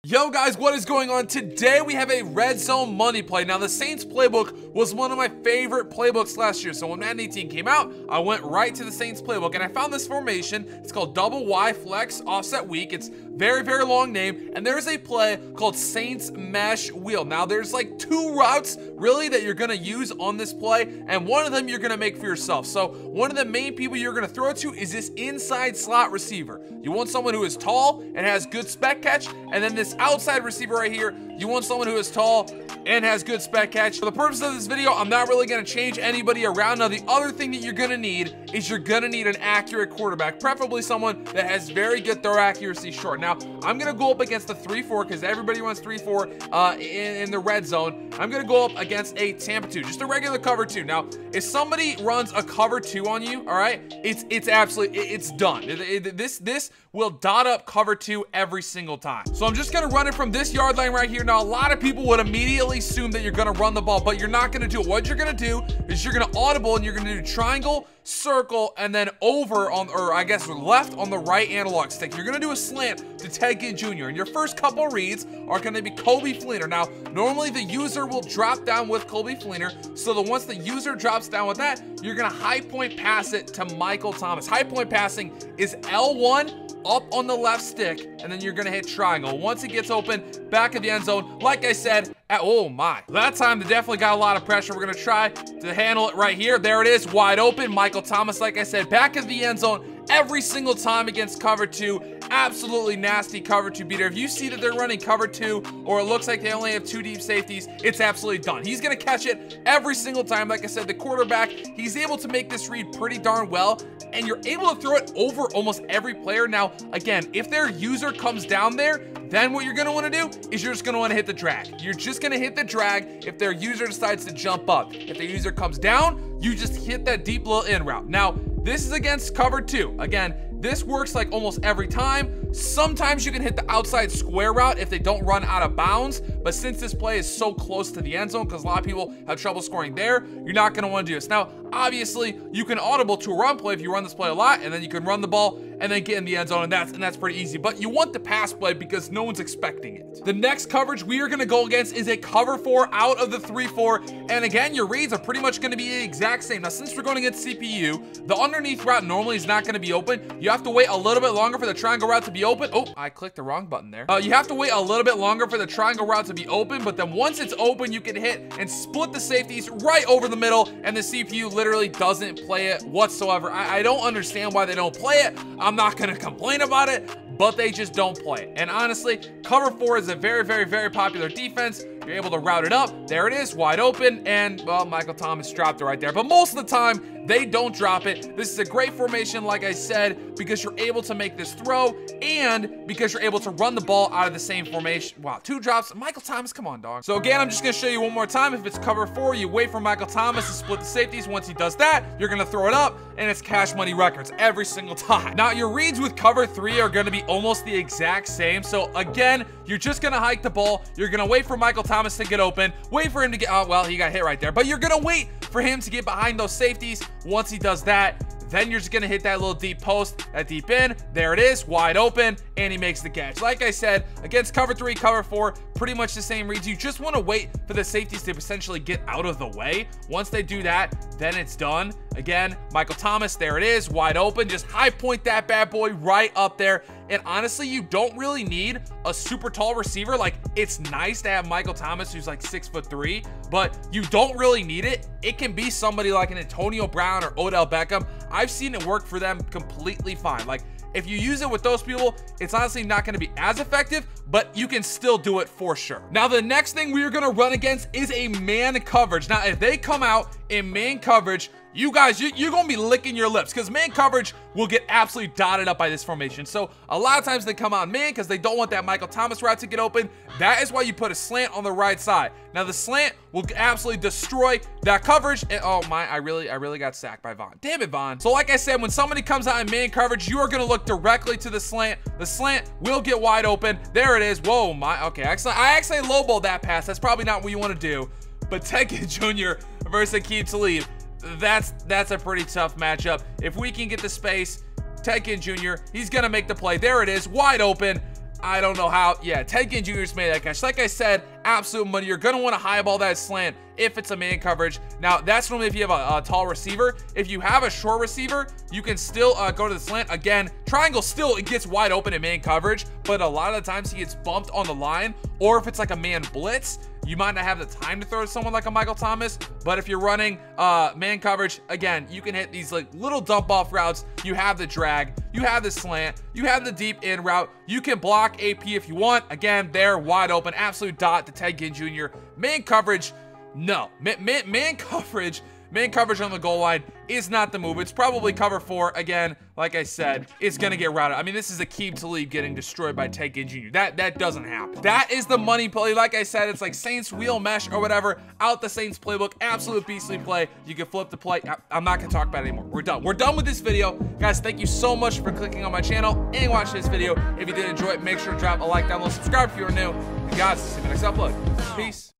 Yo guys, what is going on? Today we have a red zone money play. Now the Saints playbook was one of my favorite playbooks last year. So when Madden 18 came out, I went right to the Saints playbook and I found this formation. It's called double Y flex offset weak. It's very long name, and there's a play called Saints mesh wheel. Now there's like two routes really that you're gonna use on this play, and one of them you're gonna make for yourself. So one of the main people you're gonna throw it to is this inside slot receiver. You want someone who is tall and has good spec catch, and then this outside receiver right here, you want someone who is tall and has good spec catch. For the purpose of this video, I'm not really gonna change anybody around. Now the other thing that you're gonna need is you're gonna need an accurate quarterback, preferably someone that has very good throw accuracy short. Now I'm gonna go up against the 3-4 because everybody runs 3-4 in the red zone. I'm gonna go up against a Tampa 2, just a regular cover 2. Now if somebody runs a cover 2 on you, all right, it's absolutely, it's done. This will dot up cover 2 every single time. So I'm just gonna run it from this yard line right here. Now a lot of people would immediately assume that you're gonna run the ball, but you're not gonna do it. What you're gonna do is you're gonna audible and you're gonna do triangle, circle, and then over on, or I guess left on the right analog stick. You're gonna do a slant to Ted Ginn Jr. and your first couple reads are gonna be Colby Fleener. Now normally the user will drop down with Colby Fleener, so once the user drops down with that, you're gonna high point pass it to Michael Thomas. High point passing is L1 up on the left stick, and then you're gonna hit triangle. Once it gets open, back of the end zone, like I said, oh my. That time they definitely got a lot of pressure. We're gonna try to handle it right here. There it is, wide open. Michael Thomas, like I said, back of the end zone every single time against cover 2. Absolutely nasty cover 2 beater. If you see that they're running cover 2, or it looks like they only have 2 deep safeties, it's absolutely done. He's gonna catch it every single time. Like I said, the quarterback, he's able to make this read pretty darn well, and you're able to throw it over almost every player. Now, again, if their user comes down there, then what you're gonna wanna do is you're just gonna wanna hit the drag. You're just gonna hit the drag if their user decides to jump up. If the user comes down, you just hit that deep little in route. Now, this is against cover 2. Again, this works like almost every time. Sometimes you can hit the outside square route if they don't run out of bounds, but since this play is so close to the end zone, because a lot of people have trouble scoring there, you're not gonna wanna do this. Now, obviously, you can audible to a run play if you run this play a lot, and then you can run the ball and then get in the end zone, and that's pretty easy. But you want the pass play because no one's expecting it. The next coverage we are gonna go against is a cover 4 out of the 3-4, and again, your reads are pretty much gonna be the exact same. Now, since we're going against CPU, the underneath route normally is not gonna be open. You have to wait a little bit longer for the triangle route to be open. Oh, I clicked the wrong button there. You have to wait a little bit longer for the triangle route to be open, but then once it's open, you can hit and split the safeties right over the middle, and the CPU literally doesn't play it whatsoever. I don't understand why they don't play it. I'm not gonna complain about it, but they just don't play it. And honestly, cover 4 is a very popular defense. You're able to route it up. There it is, wide open, and well, Michael Thomas dropped it right there. But most of the time, they don't drop it. This is a great formation, like I said, because you're able to make this throw and because you're able to run the ball out of the same formation. Wow, 2 drops. Michael Thomas, come on, dog. So again, I'm just gonna show you one more time. If it's cover 4, you wait for Michael Thomas to split the safeties. Once he does that, you're gonna throw it up, and it's cash money records every single time. Now, your reads with cover 3 are gonna be almost the exact same. So again, you're just gonna hike the ball. You're gonna wait for Michael Thomas to get open, wait for him to get, oh, well, he got hit right there, but you're gonna wait for him to get behind those safeties. Once he does that, then you're just gonna hit that little deep post, that deep in. There it is, wide open, and he makes the catch. Like I said, against cover 3, cover 4, pretty much the same reads. You just wanna wait for the safeties to essentially get out of the way. Once they do that, then it's done. Again, Michael Thomas, there it is, wide open. Just high point that bad boy right up there. And honestly, you don't really need a super tall receiver. Like, it's nice to have Michael Thomas, who's like 6'3", but you don't really need it. It can be somebody like an Antonio Brown or Odell Beckham. I've seen it work for them completely fine. Like, if you use it with those people, it's honestly not going to be as effective, but you can still do it for sure. Now, the next thing we are going to run against is a man coverage. Now, if they come out in man coverage, you guys, you're going to be licking your lips because man coverage will get absolutely dotted up by this formation. So a lot of times they come out man because they don't want that Michael Thomas route to get open. That is why you put a slant on the right side. Now the slant will absolutely destroy that coverage. And, oh my, I really got sacked by Vaughn. Damn it, Vaughn. So like I said, when somebody comes out in man coverage, you are going to look directly to the slant. The slant will get wide open. There it is. Whoa, my, okay. I actually lowballed that pass. That's probably not what you want to do. But Ted Ginn Jr. versus Akeem Talib, that's a pretty tough matchup. If we can get the space, Ted Ginn Jr., he's gonna make the play. There it is, wide open. I don't know how. Yeah, Ted Ginn Jr. made that catch. Like I said, absolute money. You're going to want to highball that slant if it's a man coverage. Now, that's normally if you have a tall receiver. If you have a short receiver, you can still go to the slant. Again, triangle still, it gets wide open in man coverage, but a lot of the times he gets bumped on the line, or if it's like a man blitz, you might not have the time to throw to someone like a Michael Thomas. But if you're running man coverage, again, you can hit these like little dump off routes. You have the drag, you have the slant, you have the deep in route. You can block AP if you want. Again, they're wide open. Absolute dot to Ted Ginn Jr. Man coverage, no. Man coverage on the goal line is not the move. It's probably cover 4. Again, like I said, it's going to get routed. I mean, this is Aqib Talib getting destroyed by Ted Ginn Jr. That doesn't happen. That is the money play. Like I said, it's like Saints wheel mesh or whatever. Out the Saints playbook. Absolute beastly play. You can flip the play. I'm not going to talk about it anymore. We're done. We're done with this video. Guys, thank you so much for clicking on my channel and watching this video. If you did enjoy it, make sure to drop a like down below. Subscribe if you're new. And guys, see you in the next upload. Peace.